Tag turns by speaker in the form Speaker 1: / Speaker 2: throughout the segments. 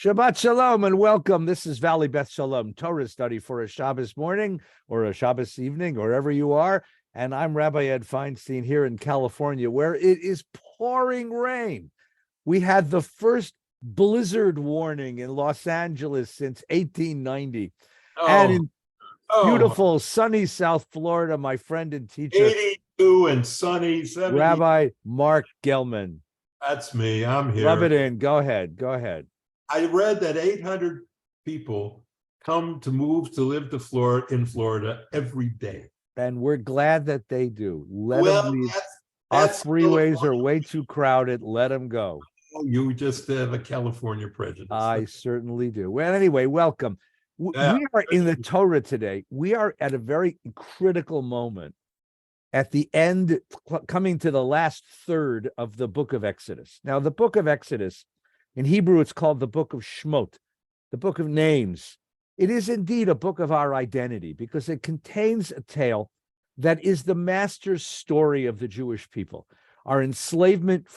Speaker 1: Shabbat Shalom and welcome. This is Valley Beth Shalom, Torah study for a Shabbos morning or a Shabbos evening, wherever you are. And I'm Rabbi Ed Feinstein here in California, where it is pouring rain. We had the first blizzard warning in Los Angeles since 1890. And in beautiful, sunny South Florida, my friend and teacher,
Speaker 2: 82 and sunny, 70.
Speaker 1: Rabbi Marc Gellman.
Speaker 2: That's me. I'm here.
Speaker 1: Rub it in. Go ahead. Go ahead.
Speaker 2: I read that 800 people come to move to live in Florida every day.
Speaker 1: And we're glad that they do. Let them leave. Our
Speaker 2: That's
Speaker 1: freeways are way too crowded. Let them go.
Speaker 2: You just have a California prejudice.
Speaker 1: I certainly do. Well, anyway, welcome. We are in the Torah today. We are at a very critical moment at the end, coming to the last third of the book of Exodus. Now, the book of Exodus, in Hebrew, it's called the book of Shmot, the book of names. It is indeed a book of our identity because it contains a tale that is the master's story of the Jewish people. Our enslavement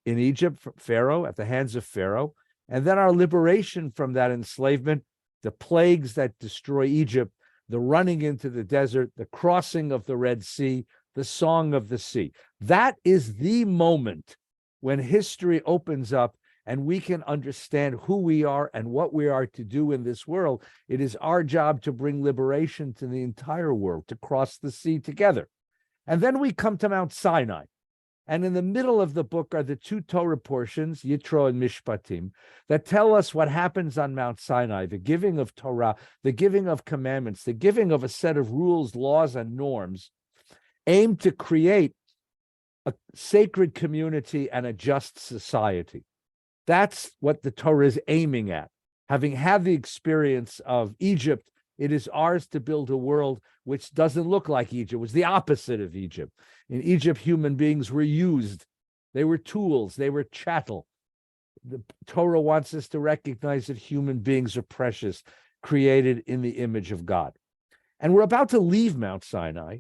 Speaker 1: in Egypt, from Pharaoh, at the hands of Pharaoh, and then our liberation from that enslavement, the plagues that destroy Egypt, the running into the desert, the crossing of the Red Sea, the song of the sea. That is the moment when history opens up and we can understand who we are and what we are to do in this world. It is our job to bring liberation to the entire world, to cross the sea together. And then we come to Mount Sinai. And in the middle of the book are the two Torah portions, Yitro and Mishpatim, that tell us what happens on Mount Sinai, the giving of Torah, the giving of commandments, the giving of a set of rules, laws, and norms, aimed to create a sacred community and a just society. That's what the Torah is aiming at. Having had the experience of Egypt, it is ours to build a world which doesn't look like Egypt. It was the opposite of Egypt. In Egypt, human beings were used. They were tools. They were chattel. The Torah wants us to recognize that human beings are precious, created in the image of God. And we're about to leave Mount Sinai.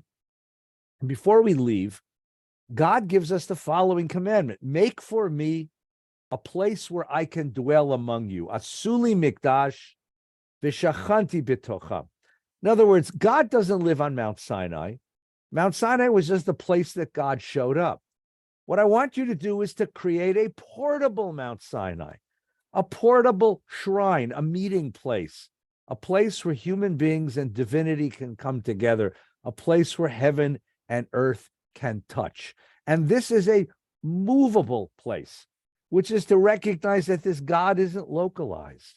Speaker 1: And before we leave, God gives us the following commandment: make for me a place where I can dwell among you. Asuli mikdash v'shachanti b'tocham. In other words, God doesn't live on Mount Sinai. Mount Sinai was just the place that God showed up. What I want you to do is to create a portable Mount Sinai, a portable shrine, a meeting place, a place where human beings and divinity can come together, a place where heaven and earth can touch. And this is a movable place, which is to recognize that this God isn't localized,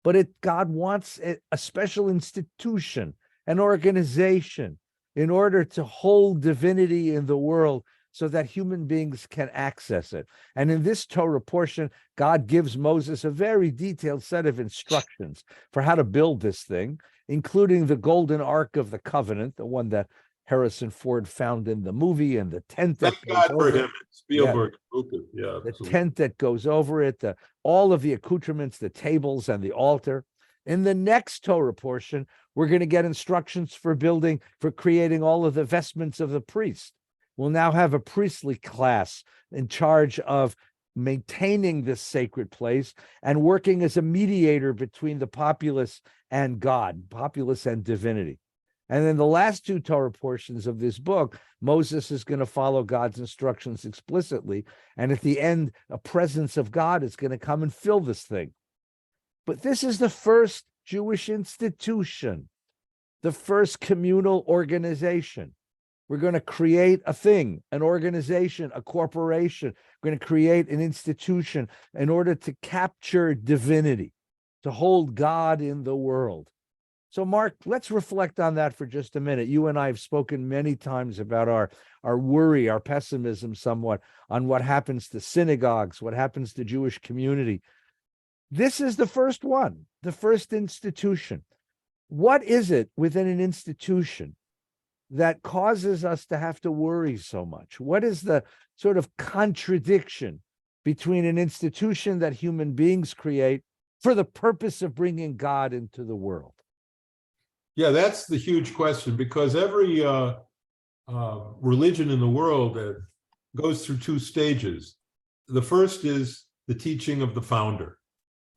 Speaker 1: but God wants a special institution, an organization, in order to hold divinity in the world so that human beings can access it. And in this Torah portion, God gives Moses a very detailed set of instructions for how to build this thing, including the golden ark of the covenant, the one that Harrison Ford found in the movie, and the tent that
Speaker 2: Thank God for him. Spielberg.
Speaker 1: Yeah, the tent that goes over it, all of the accoutrements, the tables and the altar. In the next Torah portion, we're going to get instructions for creating all of the vestments of the priest. We'll now have a priestly class in charge of maintaining this sacred place and working as a mediator between the populace and God, populace and divinity. And then the last two Torah portions of this book, Moses is going to follow God's instructions explicitly. And at the end, a presence of God is going to come and fill this thing. But this is the first Jewish institution, the first communal organization. We're going to create a thing, an organization, a corporation. We're going to create an institution in order to capture divinity, to hold God in the world. So, Marc, let's reflect on that for just a minute. You and I have spoken many times about our worry, our pessimism somewhat on what happens to synagogues, what happens to Jewish community. This is the first one, the first institution. What is it within an institution that causes us to have to worry so much? What is the sort of contradiction between an institution that human beings create for the purpose of bringing God into the world?
Speaker 2: Yeah, that's the huge question, because every religion in the world goes through two stages. The first is the teaching of the founder.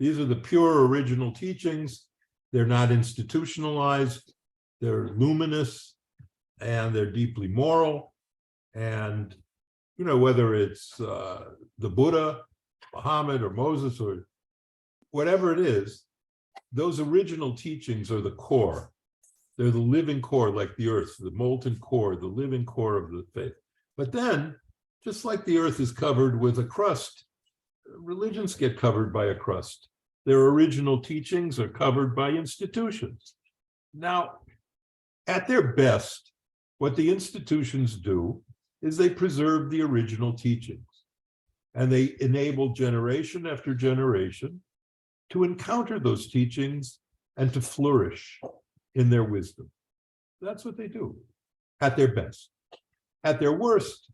Speaker 2: These are the pure original teachings. They're not institutionalized. They're luminous, and they're deeply moral. And, you know, whether it's the Buddha, Muhammad, or Moses, or whatever it is, those original teachings are the core. They're the living core, like the earth, the molten core, the living core of the faith. But then, just like the earth is covered with a crust, religions get covered by a crust. Their original teachings are covered by institutions. Now, at their best, what the institutions do is they preserve the original teachings, and they enable generation after generation to encounter those teachings and to flourish in their wisdom. That's what they do at their best. At their worst,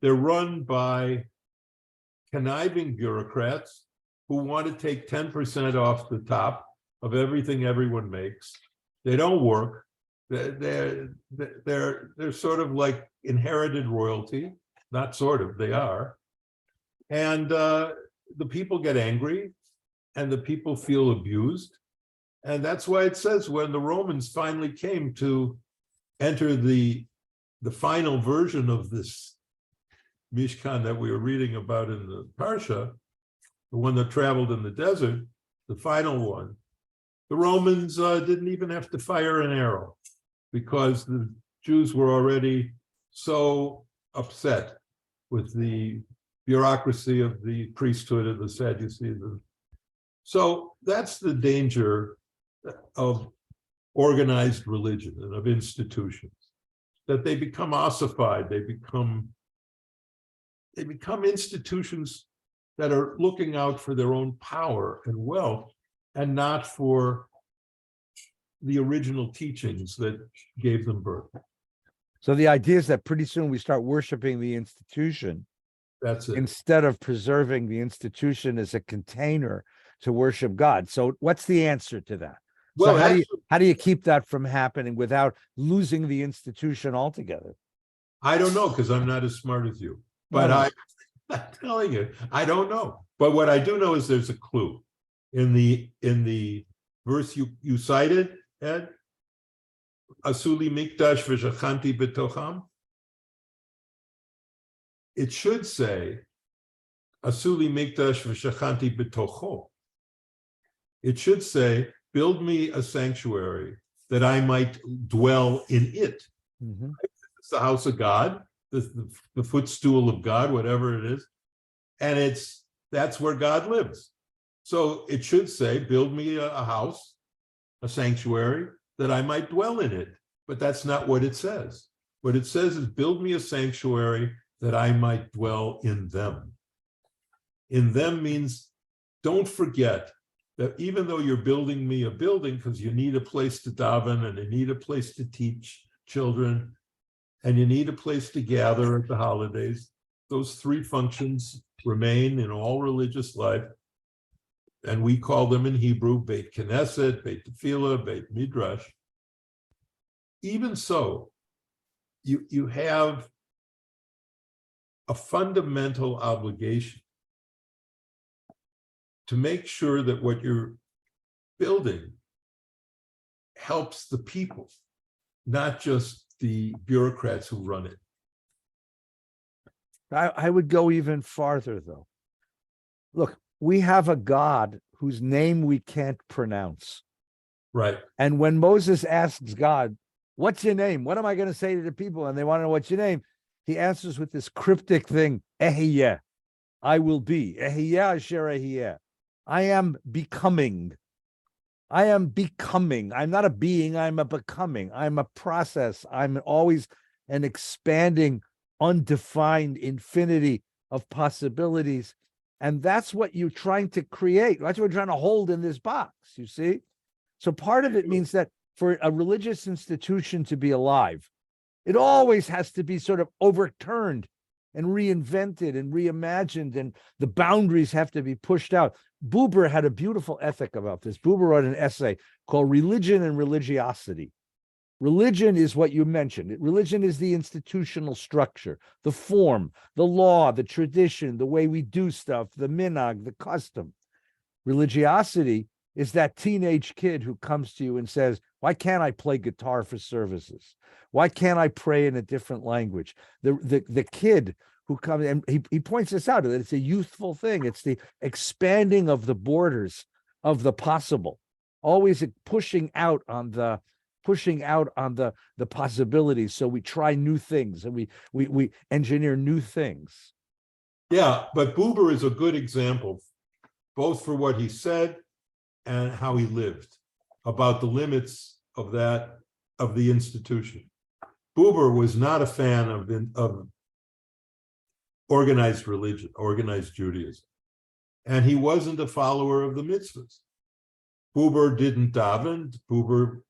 Speaker 2: they're run by conniving bureaucrats who want to take 10% off the top of everything everyone makes. They don't work. They're sort of like inherited royalty, not sort of, they are. And the people get angry, and the people feel abused. And that's why it says when the Romans finally came to enter the final version of this Mishkan that we were reading about in the Parsha, the one that traveled in the desert, the final one, the Romans didn't even have to fire an arrow because the Jews were already so upset with the bureaucracy of the priesthood and the Sadducees. So that's the danger of organized religion and of institutions, that they become ossified, they become institutions that are looking out for their own power and wealth and not for the original teachings that gave them birth.
Speaker 1: So the idea is that pretty soon we start worshiping the institution.
Speaker 2: That's it.
Speaker 1: Instead of preserving the institution as a container to worship God. So what's the answer to that?
Speaker 2: Well,
Speaker 1: So how do you keep that from happening without losing the institution altogether?
Speaker 2: I don't know, because I'm not as smart as you. But I'm telling you, I don't know. But what I do know is there's a clue in the verse you cited, Ed. Asuli mikdash v'shachanti betocham. It should say Asuli mikdash v'shachanti betocho. It should say, build me a sanctuary that I might dwell in it.
Speaker 1: Mm-hmm.
Speaker 2: It's the house of God, the footstool of God, whatever it is. And that's where God lives. So it should say, build me a house, a sanctuary, that I might dwell in it. But that's not what it says. What it says is, build me a sanctuary that I might dwell in them. In them means, don't forget that even though you're building me a building, because you need a place to daven, and you need a place to teach children, and you need a place to gather at the holidays, those three functions remain in all religious life. And we call them in Hebrew Beit Knesset, Beit Tefillah, Beit Midrash. Even so, you have a fundamental obligation to make sure that what you're building helps the people, not just the bureaucrats who run it.
Speaker 1: I would go even farther, though. Look, we have a God whose name we can't pronounce.
Speaker 2: Right.
Speaker 1: And when Moses asks God, what's your name? What am I going to say to the people? And they want to know what's your name. He answers with this cryptic thing, Ehiyeh, I will be. Ehiyeh asher ehiyeh. I am becoming. I am becoming. I'm not a being, I'm a becoming. I'm a process. I'm always an expanding, undefined infinity of possibilities. And that's what you're trying to create. That's what we're trying to hold in this box, you see? So part of it means that for a religious institution to be alive, it always has to be sort of overturned and reinvented and reimagined, and the boundaries have to be pushed out. Buber had a beautiful ethic about this. Buber wrote an essay called Religion and Religiosity. Religion is what you mentioned. Religion is the institutional structure, the form, the law, the tradition, the way we do stuff, the minhag, the custom. Religiosity is that teenage kid who comes to you and says, why can't I play guitar for services? Why can't I pray in a different language? The kid who comes, and he points this out, that it's a youthful thing. It's the expanding of the borders of the possible, always pushing out on the possibilities. So we try new things and we engineer new things.
Speaker 2: Yeah, but Buber is a good example, both for what he said and how he lived, about the limits of the institution. Buber was not a fan of organized religion, organized Judaism, and he wasn't a follower of the mitzvahs. Buber didn't daven. Buber,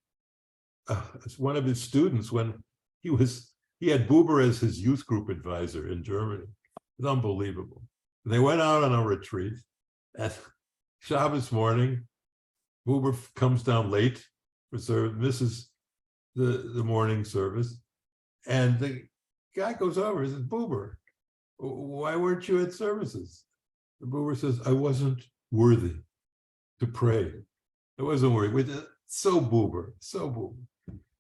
Speaker 2: as one of his students, when he had Buber as his youth group advisor in Germany. It's unbelievable. They went out on a retreat, and Shabbos morning, Buber comes down late for service, misses the morning service, and the guy goes over and says, Buber, why weren't you at services? The Buber says, I wasn't worthy to pray. I wasn't worthy. So Buber.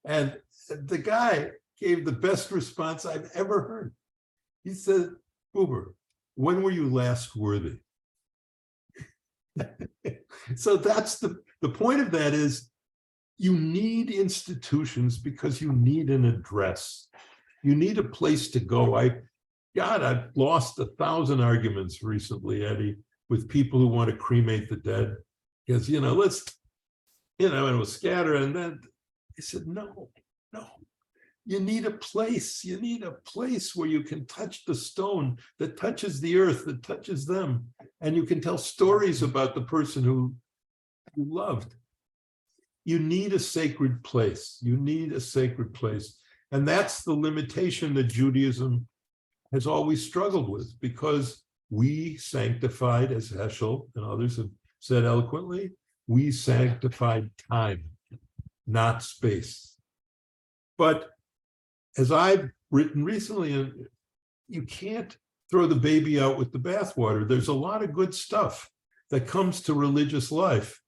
Speaker 2: And the guy gave the best response I've ever heard. He said, Buber, when were you last worthy? So that's the point of that is you need institutions because you need an address. You need a place to go. I've lost 1,000 arguments recently, Eddie, with people who want to cremate the dead. Because, and it was scatter. And then I said, no. You need a place. You need a place where you can touch the stone that touches the earth, that touches them. And you can tell stories about the person who you loved. You need a sacred place. You need a sacred place. And that's the limitation that Judaism has always struggled with, because we sanctified, as Heschel and others have said eloquently, we sanctified time, not space. But as I've written recently, you can't throw the baby out with the bathwater. There's a lot of good stuff that comes to religious life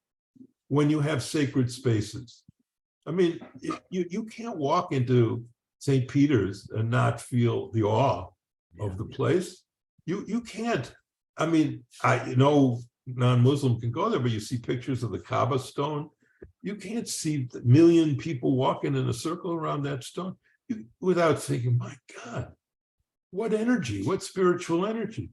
Speaker 2: when you have sacred spaces. I mean, you can't walk into St. Peter's and not feel the awe of the place. You can't. I mean, I know non-Muslim can go there, but you see pictures of the Kaaba stone. You can't see a million people walking in a circle around that stone without thinking, my God, what energy, what spiritual energy.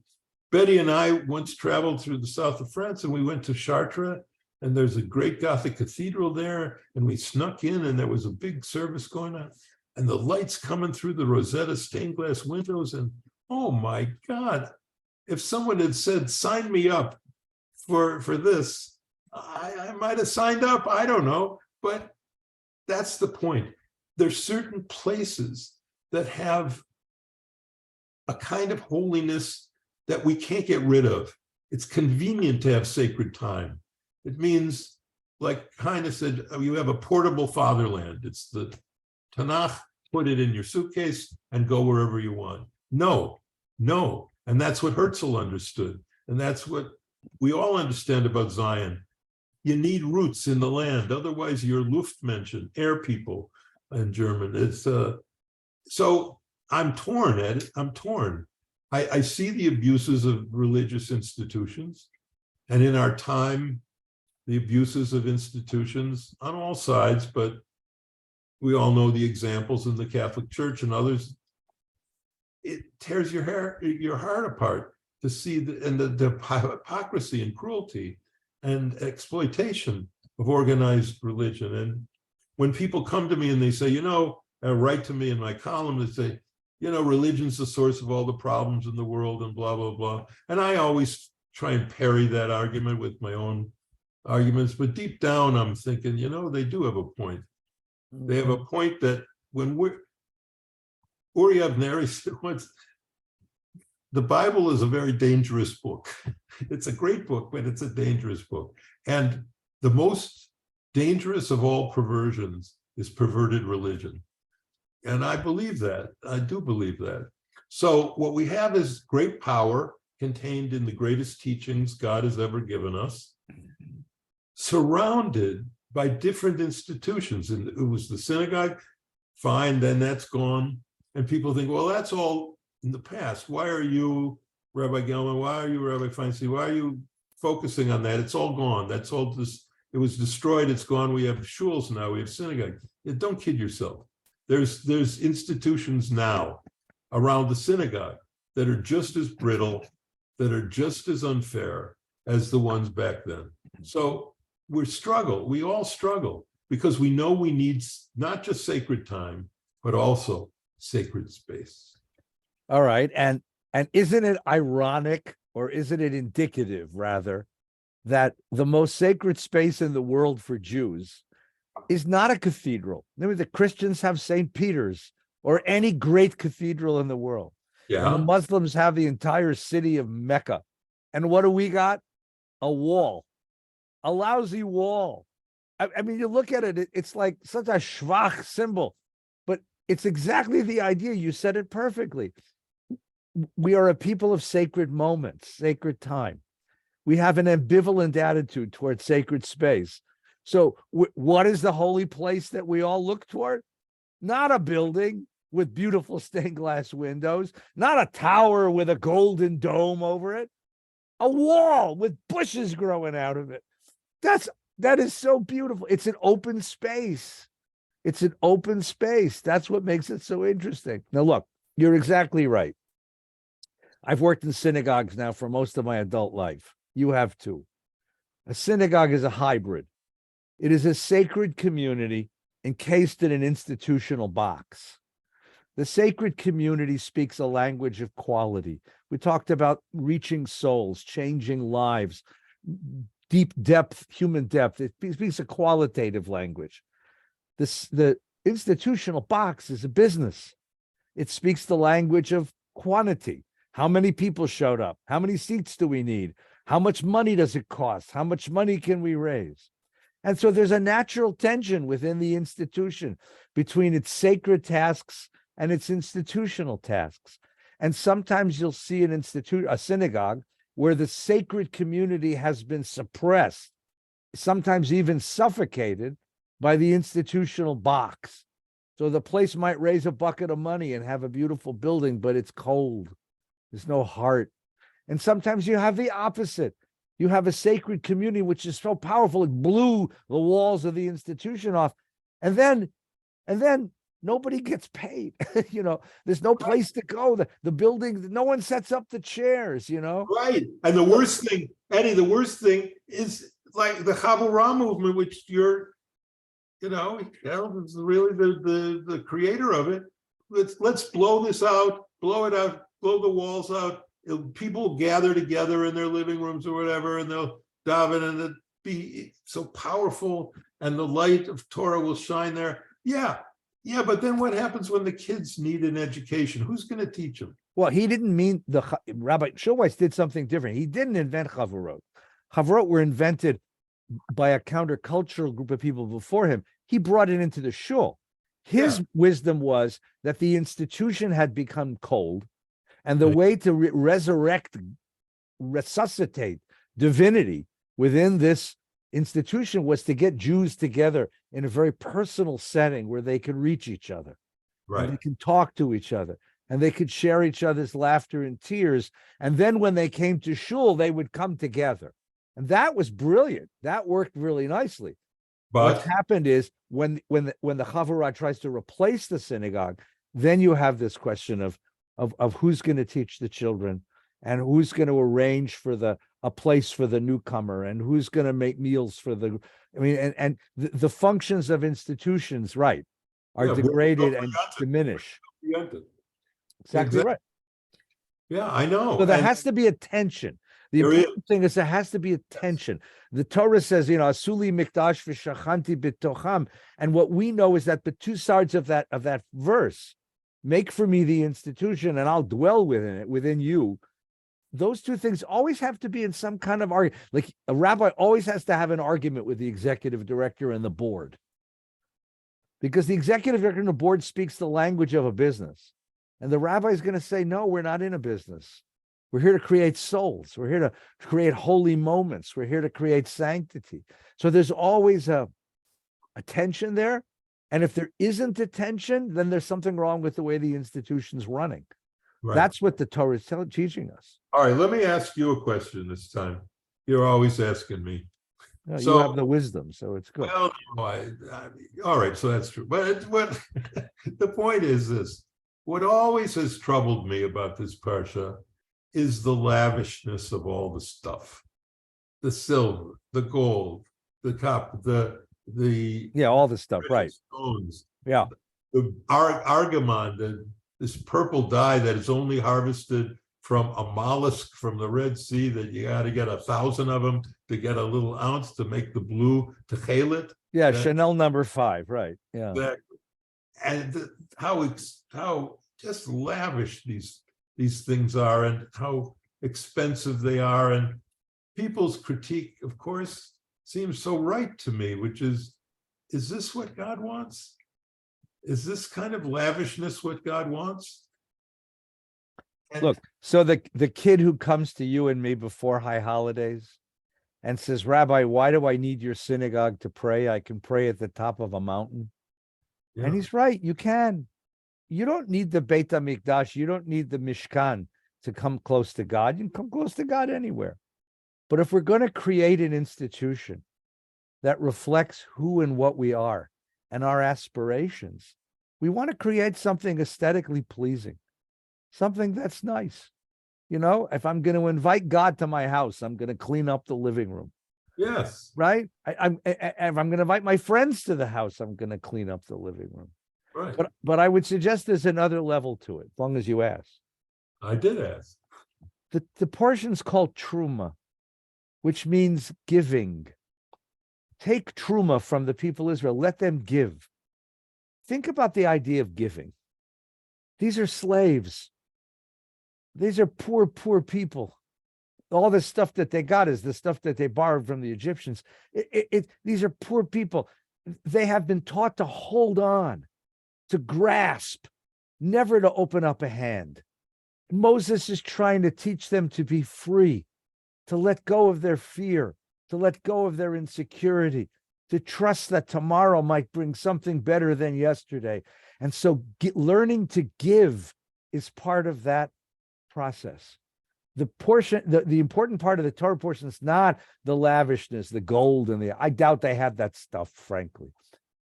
Speaker 2: Betty and I once traveled through the south of France, and we went to Chartres, and there's a great Gothic cathedral there, and we snuck in, and there was a big service going on, and the lights coming through the Rosetta stained glass windows, and oh my God, if someone had said, sign me up for this, I might have signed up, I don't know, but that's the point. There's certain places that have a kind of holiness that we can't get rid of. It's convenient to have sacred time. It means, like Heine said, you have a portable fatherland. It's the Tanakh, put it in your suitcase and go wherever you want. No. And that's what Herzl understood. And that's what we all understand about Zion. You need roots in the land. Otherwise, you're Luftmenschen, air people in German. It's so I'm torn, Ed. I'm torn. I see the abuses of religious institutions, and in our time, the abuses of institutions on all sides, but we all know the examples in the Catholic Church and others. It tears your heart apart to see the hypocrisy and cruelty and exploitation of organized religion. And when people come to me and they say, write to me in my column, they say, religion's the source of all the problems in the world and blah, blah, blah. And I always try and parry that argument with my own arguments. But deep down, I'm thinking, they do have a point. They have a point that when Uri Avneri said once, the Bible is a very dangerous book. It's a great book, but it's a dangerous book. And the most dangerous of all perversions is perverted religion. And I believe that. I do believe that. So what we have is great power contained in the greatest teachings God has ever given us. surrounded by different institutions. And it was the synagogue, fine, then that's gone. And people think, well, that's all in the past. Why are you, Rabbi Gellman? Why are you, Rabbi Feinstein? Why are you focusing on that? It's all gone. That's all this. It was destroyed. It's gone. We have shuls now. We have synagogue. Don't kid yourself. There's institutions now around the synagogue that are just as brittle, that are just as unfair as the ones back then. So we all struggle, because we know we need not just sacred time, but also sacred space.
Speaker 1: All right. And isn't it ironic, or isn't it indicative, rather, that the most sacred space in the world for Jews is not a cathedral? I mean, the Christians have St. Peter's, or any great cathedral in the world.
Speaker 2: Yeah.
Speaker 1: And the Muslims have the entire city of Mecca. And what do we got? A wall, a lousy wall. I mean, you look at it, it's like such a schwach symbol, but it's exactly the idea. You said it perfectly. We are a people of sacred moments, sacred time. We have an ambivalent attitude towards sacred space. So what is the holy place that we all look toward? Not a building with beautiful stained glass windows, not a tower with a golden dome over it, a wall with bushes growing out of it. That is so beautiful. It's an open space. It's an open space. That's what makes it so interesting. Now, look, you're exactly right. I've worked in synagogues now for most of my adult life. You have too. A synagogue is a hybrid. It is a sacred community encased in an institutional box. The sacred community speaks a language of quality. We talked about reaching souls, changing lives, deep depth, human depth. It speaks a qualitative language. The institutional box is a business. It speaks the language of quantity. How many people showed up? How many seats do we need? How much money does it cost? How much money can we raise? And so there's a natural tension within the institution between its sacred tasks and its institutional tasks. And sometimes you'll see a synagogue where the sacred community has been suppressed, sometimes even suffocated by the institutional box. So the place might raise a bucket of money and have a beautiful building, but it's cold. There's no heart. And sometimes you have the opposite. You have a sacred community which is so powerful, it blew the walls of the institution off. And then nobody gets paid. There's no place to go. The building, no one sets up the chairs,
Speaker 2: Right. And the worst thing, Eddie, is like the Chavurah movement, which you're, is really the creator of it. Let's blow this out, blow it out, blow the walls out. People gather together in their living rooms or whatever, and they'll daven, and it'll be so powerful, and the light of Torah will shine there. Yeah, but then what happens when the kids need an education? Who's going to teach them?
Speaker 1: Well, he didn't mean Rabbi Shulweiss did something different. He didn't invent Chavurot. Chavurot were invented by a countercultural group of people before him. He brought it into the shul. His wisdom was that the institution had become cold, and the way to resuscitate divinity within this institution was to get Jews together in a very personal setting where they could reach each other.
Speaker 2: Right.
Speaker 1: And they can talk to each other, and they could share each other's laughter and tears. And then when they came to shul, they would come together. And that was brilliant. That worked really nicely.
Speaker 2: But
Speaker 1: what happened is when the Chavurah tries to replace the synagogue, then you have this question of who's going to teach the children, and who's going to arrange for a place for the newcomer, and who's going to make meals for and the functions of institutions, right, are degraded and diminish. Exactly right.
Speaker 2: Yeah, I know.
Speaker 1: So there has to be a tension. The important thing is there has to be a tension. The Torah says, Asuli mikdash v'shachanti b'tocham, and what we know is that the two sides of that verse, make for me the institution and I'll dwell within you. Those two things always have to be in some kind of argument. Like a rabbi always has to have an argument with the executive director and the board, because the executive director and the board speaks the language of a business. And the rabbi is going to say, no, we're not in a business. We're here to create souls. We're here to create holy moments. We're here to create sanctity. So there's always a tension there. And if there isn't a tension, then there's something wrong with the way the institution's running.
Speaker 2: Right.
Speaker 1: That's what the Torah is teaching us.
Speaker 2: All right, let me ask you a question this time. You're always asking me.
Speaker 1: You
Speaker 2: So-
Speaker 1: have the wisdom, so it's good.
Speaker 2: Well, all right, so that's true. But what the point is this: what always has troubled me about this parsha is the lavishness of all the stuff, the silver, the gold, the copper, the
Speaker 1: Yeah, all this stuff, right?
Speaker 2: stones,
Speaker 1: Yeah,
Speaker 2: the argamon, this purple dye that is only harvested from a mollusk from the Red Sea, that you got to get 1,000 of them to get a little ounce to make the blue techelet.
Speaker 1: yeah. Chanel number 5, right? Yeah,
Speaker 2: Exactly. And how just lavish these things are, and how expensive they are. And people's critique, of course, seems so right to me, which is this what God wants? Is this kind of lavishness what God wants? And
Speaker 1: look. So the kid who comes to you and me before high holidays and says, "Rabbi, why do I need your synagogue to pray? I can pray at the top of a mountain."
Speaker 2: yeah,
Speaker 1: And he's right. You can. You don't need the Beit HaMikdash. You don't need the Mishkan to come close to God. You can come close to God anywhere. But if we're going to create an institution that reflects who and what we are and our aspirations, we want to create something aesthetically pleasing, something that's nice. You know, if I'm going to invite God to my house, I'm going to clean up the living room,
Speaker 2: yes,
Speaker 1: right? If I'm going to invite my friends to the house, I'm going to clean up the living room.
Speaker 2: right.
Speaker 1: But I would suggest there's another level to it, as long as you ask.
Speaker 2: I did ask.
Speaker 1: The portion's called Terumah, which means giving. Take Terumah from the people of Israel. Let them give. Think about the idea of giving. These are slaves. These are poor, poor people. All the stuff that they got is the stuff that they borrowed from the Egyptians. These are poor people. They have been taught to hold on, to grasp, never to open up a hand. Moses is trying to teach them to be free, to let go of their fear, to let go of their insecurity, to trust that tomorrow might bring something better than yesterday. And so learning to give is part of that process. The portion, the important part of the Torah portion is not the lavishness, the gold, and I doubt they had that stuff, frankly.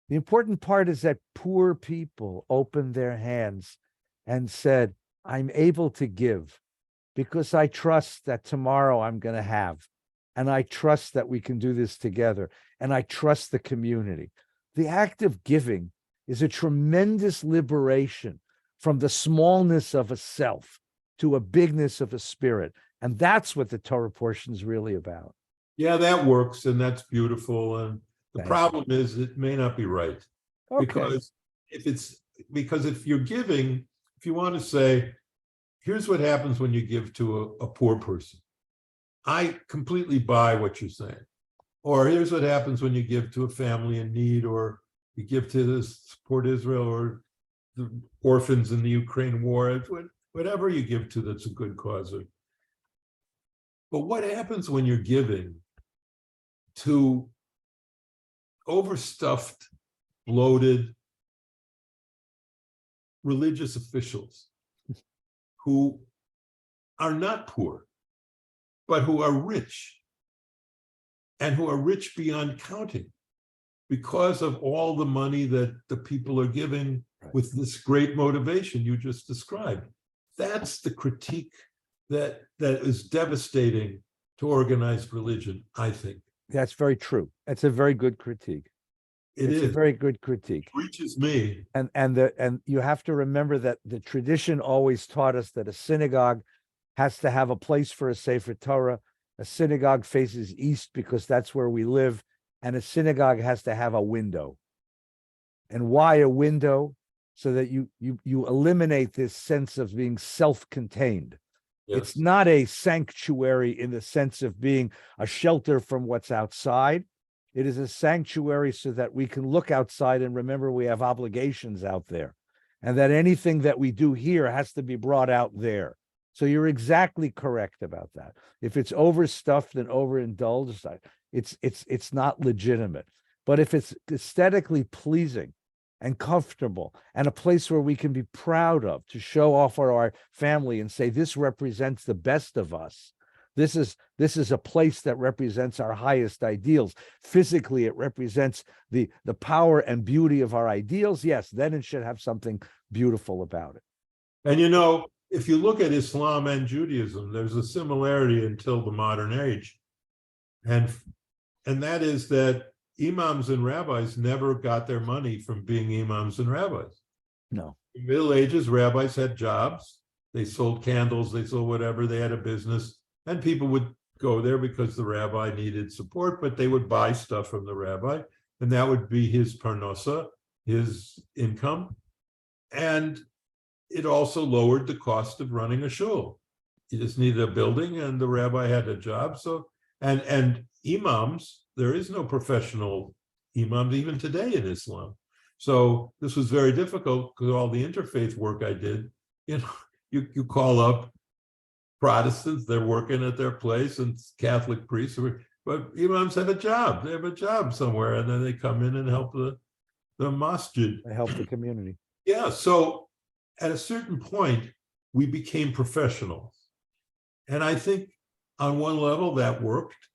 Speaker 1: The important part is that poor people opened their hands and said, I'm able to give because I trust that tomorrow I'm going to have. And I trust that we can do this together. And I trust the community. The act of giving is a tremendous liberation from the smallness of a self to a bigness of a spirit. And that's what the Torah portion is really about.
Speaker 2: Yeah, that works, and that's beautiful. And the
Speaker 1: Thank
Speaker 2: problem is it may not be right.
Speaker 1: Okay.
Speaker 2: Because if you're giving, if you want to say, here's what happens when you give to a poor person. I completely buy what you're saying. Or here's what happens when you give to a family in need, or you give to support Israel, or the orphans in the Ukraine war, whatever you give to that's a good cause. But what happens when you're giving to overstuffed, bloated religious officials who are not poor, but who are rich, and who are rich beyond counting because of all the money that the people are giving with this great motivation you just described? That's the critique that is devastating to organized religion, I think.
Speaker 1: That's very true. That's a very good critique. It's a very good critique.
Speaker 2: It reaches me.
Speaker 1: And you have to remember that the tradition always taught us that a synagogue has to have a place for a Sefer Torah. A synagogue faces east because that's where we live, and a synagogue has to have a window. And why a window? So that you eliminate this sense of being self-contained.
Speaker 2: Yes.
Speaker 1: It's not a sanctuary in the sense of being a shelter from what's outside. It is a sanctuary so that we can look outside and remember we have obligations out there, and that anything that we do here has to be brought out there. So you're exactly correct about that. If it's overstuffed and overindulged, it's not legitimate. But if it's aesthetically pleasing and comfortable and a place where we can be proud of to show off our family and say this represents the best of us, this is a place that represents our highest ideals. Physically, it represents the power and beauty of our ideals. Yes, then it should have something beautiful about it.
Speaker 2: And if you look at Islam and Judaism, there's a similarity until the modern age. And that is that imams and rabbis never got their money from being imams and rabbis.
Speaker 1: No.
Speaker 2: In the Middle Ages, rabbis had jobs. They sold candles, they sold whatever, they had a business. And people would go there because the rabbi needed support, but they would buy stuff from the rabbi, and that would be his parnosa, his income. And it also lowered the cost of running a shul. You just needed a building, and the rabbi had a job. So, and imams, there is no professional imams even today in Islam. So this was very difficult because all the interfaith work I did, you call up Protestants, they're working at their place, and Catholic priests, but imams have a job. They have a job somewhere, and then they come in and help the masjid.
Speaker 1: They help the community.
Speaker 2: Yeah, so at a certain point, we became professionals. And I think on one level that worked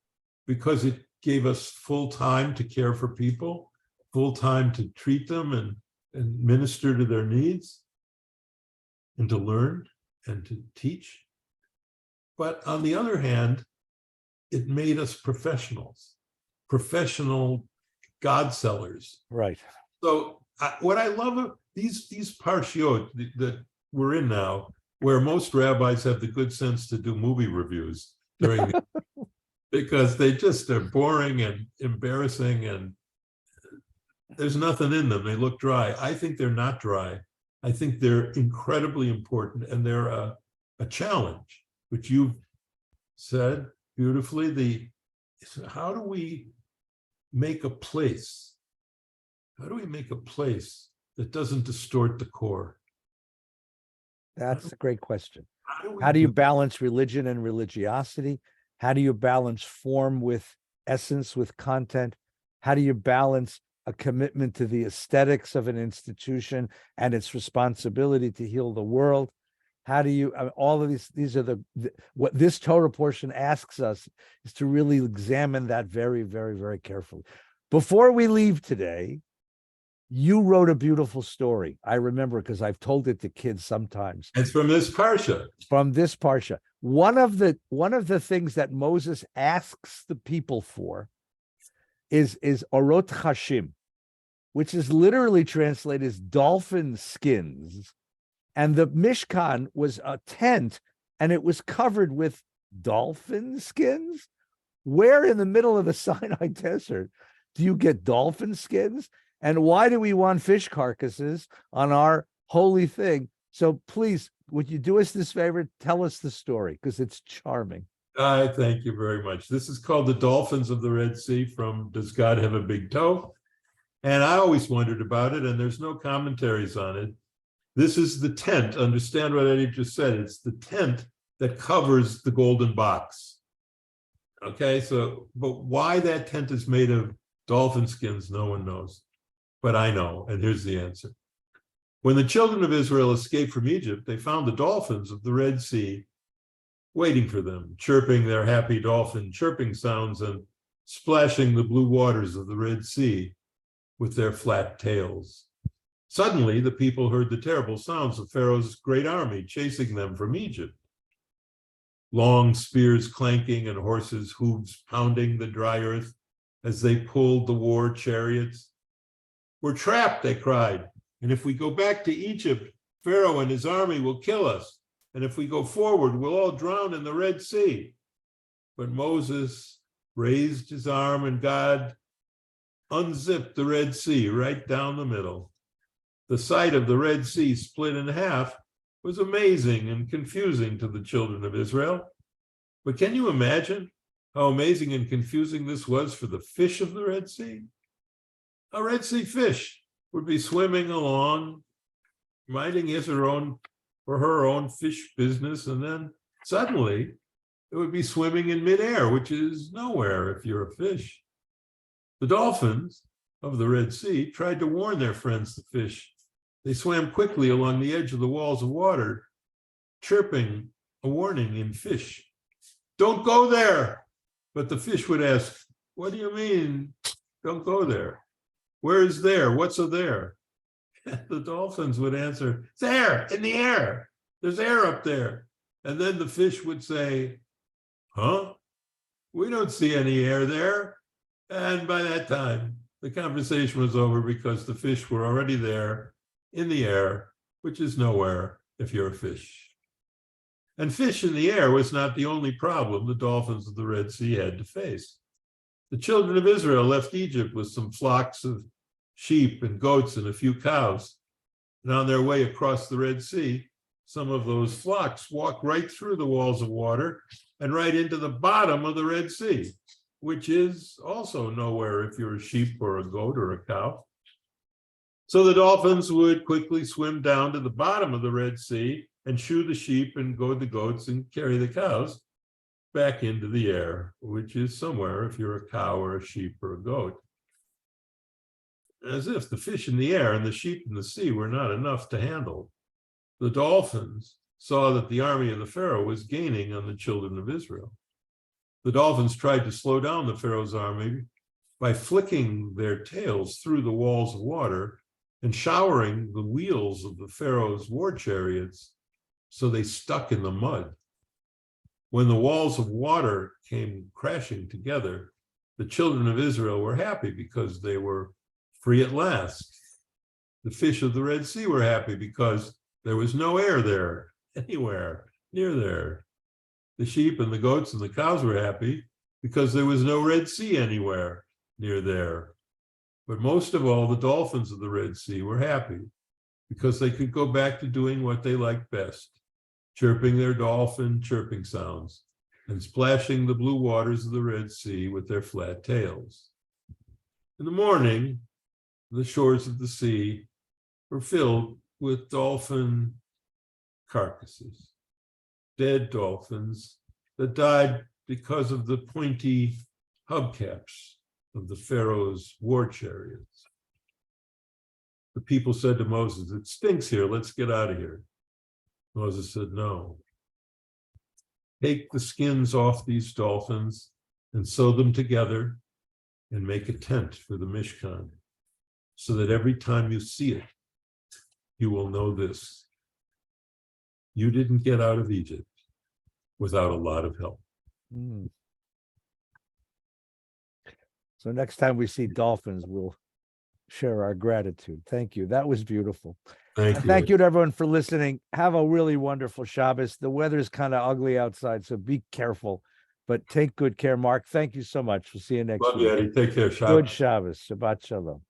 Speaker 2: because it gave us full time to care for people, full time to treat them and minister to their needs, and to learn and to teach. But on the other hand, it made us professionals, professional God sellers.
Speaker 1: Right.
Speaker 2: So what I love these parshiot that we're in now, where most rabbis have the good sense to do movie reviews during because they just are boring and embarrassing, and there's nothing in them. They look dry. I think they're not dry. I think they're incredibly important, and they're a challenge, which you've said beautifully. How do we make a place? How do we make a place that doesn't distort the core?
Speaker 1: That's a great question. How do you balance religion and religiosity? How do you balance form with essence, with content? How do you balance a commitment to the aesthetics of an institution and its responsibility to heal the world? How do you, all of these are what this Torah portion asks us is to really examine that very, very, very carefully. Before we leave today, you wrote a beautiful story. I remember because I've told it to kids sometimes.
Speaker 2: It's from this Parsha.
Speaker 1: From this Parsha. One of the things that Moses asks the people for is orot chashim, which is literally translated as dolphin skins. And the Mishkan was a tent, and it was covered with dolphin skins. Where in the middle of the Sinai desert do you get dolphin skins? And why do we want fish carcasses on our holy thing? So please, would you do us this favor? Tell us the story, because it's charming.
Speaker 2: I thank you very much. This is called The Dolphins of the Red Sea from Does God Have a Big Toe? And I always wondered about it, and there's no commentaries on it. This is the tent. Understand what Eddie just said. It's the tent that covers the golden box. Okay, so, but why that tent is made of dolphin skins, no one knows. But I know, and here's the answer. When the children of Israel escaped from Egypt, they found the dolphins of the Red Sea waiting for them, chirping their happy dolphin chirping sounds and splashing the blue waters of the Red Sea with their flat tails. Suddenly, the people heard the terrible sounds of Pharaoh's great army chasing them from Egypt. Long spears clanking and horses' hooves pounding the dry earth as they pulled the war chariots. We're trapped, they cried. And if we go back to Egypt, Pharaoh and his army will kill us. And if we go forward, we'll all drown in the Red Sea. But Moses raised his arm, and God unzipped the Red Sea right down the middle. The sight of the Red Sea split in half was amazing and confusing to the children of Israel. But can you imagine how amazing and confusing this was for the fish of the Red Sea? A Red Sea fish would be swimming along, minding his or her own or her own fish business, and then suddenly it would be swimming in midair, which is nowhere if you're a fish. The dolphins of the Red Sea tried to warn their friends, the fish. They swam quickly along the edge of the walls of water, chirping a warning in fish. Don't go there. But the fish would ask, what do you mean, don't go there? Where is there? What's a there? And the dolphins would answer, it's air, in the air. There's air up there. And then the fish would say, huh? We don't see any air there. And by that time, the conversation was over because the fish were already there in the air, which is nowhere if you're a fish. And fish in the air was not the only problem the dolphins of the Red Sea had to face. The children of Israel left Egypt with some flocks of sheep and goats and a few cows. And on their way across the Red Sea, some of those flocks walked right through the walls of water and right into the bottom of the Red Sea, which is also nowhere if you're a sheep or a goat or a cow. So the dolphins would quickly swim down to the bottom of the Red Sea and shoo the sheep and goad the goats and carry the cows back into the air, which is somewhere if you're a cow or a sheep or a goat. As if the fish in the air and the sheep in the sea were not enough to handle, the dolphins saw that the army of the Pharaoh was gaining on the children of Israel. The dolphins tried to slow down the Pharaoh's army by flicking their tails through the walls of water and showering the wheels of the Pharaoh's war chariots so they stuck in the mud. When the walls of water came crashing together, the children of Israel were happy because they were free at last. The fish of the Red Sea were happy because there was no air there, anywhere near there. The sheep and the goats and the cows were happy because there was no Red Sea anywhere near there. But most of all, the dolphins of the Red Sea were happy because they could go back to doing what they liked best, chirping their dolphin chirping sounds and splashing the blue waters of the Red Sea with their flat tails. In the morning, the shores of the sea were filled with dolphin carcasses, dead dolphins that died because of the pointy hubcaps of the Pharaoh's war chariots. The people said to Moses, it stinks here, let's get out of here. Moses said, no. Take the skins off these dolphins and sew them together and make a tent for the Mishkan, so that every time you see it, you will know this. You didn't get out of Egypt without a lot of help.
Speaker 1: Mm. So next time we see dolphins, we'll share our gratitude. Thank you. That was beautiful.
Speaker 2: Thank you.
Speaker 1: Thank you to everyone for listening. Have a really wonderful Shabbos. The weather is kind of ugly outside, so be careful, but take good care. Marc, thank you so much. We'll see you next
Speaker 2: Love
Speaker 1: week.
Speaker 2: you, Eddie. Take care.
Speaker 1: Good Shabbos. Shabbat Shalom.